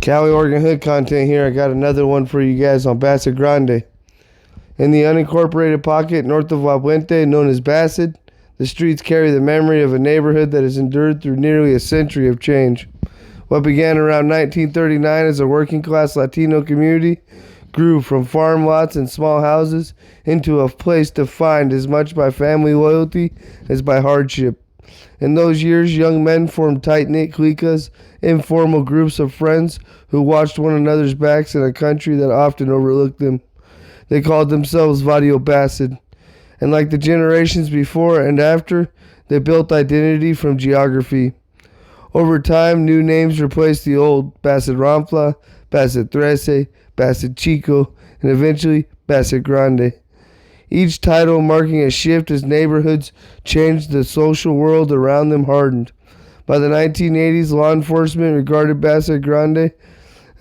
Cali, Oregon Hood content here. I got another one for you guys on Bassett Grande. In the unincorporated pocket north of La Puente, known as Bassett, the streets carry the memory of a neighborhood that has endured through nearly a century of change. What began around 1939 as a working-class Latino community grew from farm lots and small houses into a place defined as much by family loyalty as by hardship. In those years, young men formed tight-knit cliques, informal groups of friends who watched one another's backs in a country that often overlooked them. They called themselves Barrio Bassett, and like the generations before and after, they built identity from geography. Over time, new names replaced the old: Bassett Rampla, Bassett Trece, Bassett Chico, and eventually Bassett Grande. Each title marking a shift as neighborhoods changed, the social world around them hardened. By the 1980s, law enforcement regarded Bassett Grande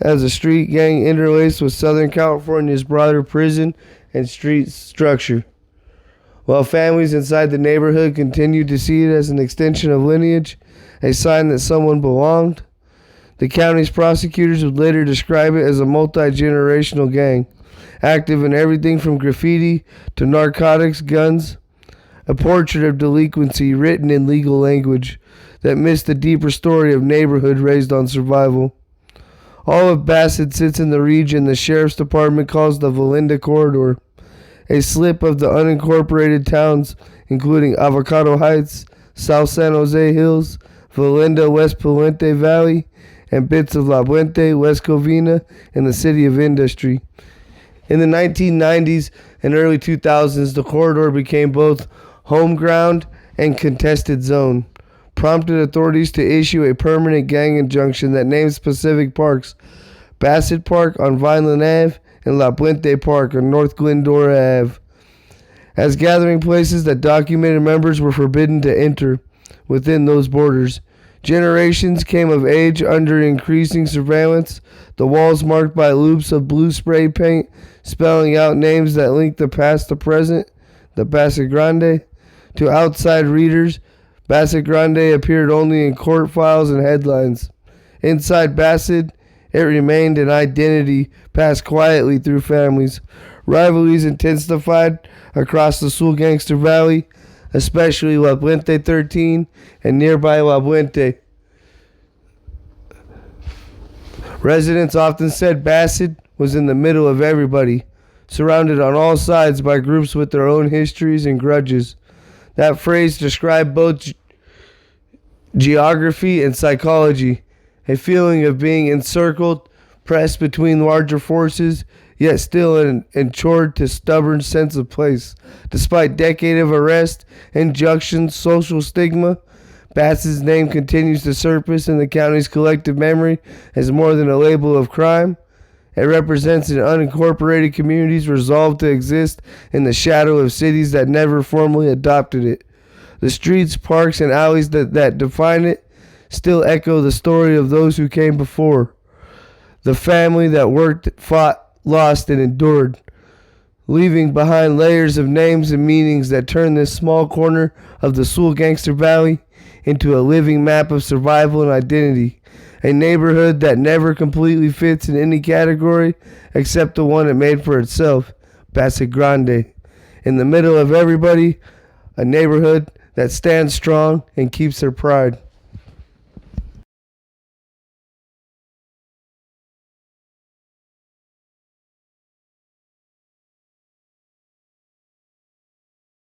as a street gang interlaced with Southern California's broader prison and street structure, while families inside the neighborhood continued to see it as an extension of lineage, a sign that someone belonged. The county's prosecutors would later describe it as a multi-generational gang, active in everything from graffiti to narcotics, guns, a portrait of delinquency written in legal language that missed the deeper story of neighborhood raised on survival. All of Bassett sits in the region the sheriff's department calls the Valinda Corridor, a slip of the unincorporated towns including Avocado Heights, South San Jose Hills, Valinda, West Puente Valley, and bits of La Puente, West Covina, and the city of Industry. In the 1990s and early 2000s, the corridor became both home ground and contested zone, prompted authorities to issue a permanent gang injunction that named specific parks: Bassett Park on Vineland Ave and La Puente Park on North Glendora Ave, as gathering places that documented members were forbidden to enter within those borders. Generations came of age under increasing surveillance, the walls marked by loops of blue spray paint spelling out names that linked the past to present. The Bassett Grande. To outside readers, Bassett Grande appeared only in court files and headlines. Inside Bassett, it remained an identity passed quietly through families. Rivalries intensified across the Sul Gangster Valley, especially La Puente 13 and nearby La Puente. Residents often said Bassett was in the middle of everybody, surrounded on all sides by groups with their own histories and grudges. That phrase described both geography and psychology, a feeling of being encircled, pressed between larger forces, yet still ensured to stubborn sense of place. Despite decades of arrest, injunctions, social stigma, Bassett's name continues to surface in the county's collective memory as more than a label of crime. It represents an unincorporated community's resolve to exist in the shadow of cities that never formally adopted it. The streets, parks, and alleys that define it still echo the story of those who came before. The family that worked, fought, lost, and endured, leaving behind layers of names and meanings that turn this small corner of the Sul Gangster Valley into a living map of survival and identity. A neighborhood that never completely fits in any category except the one it made for itself, Bassett Grande. In the middle of everybody, a neighborhood that stands strong and keeps their pride.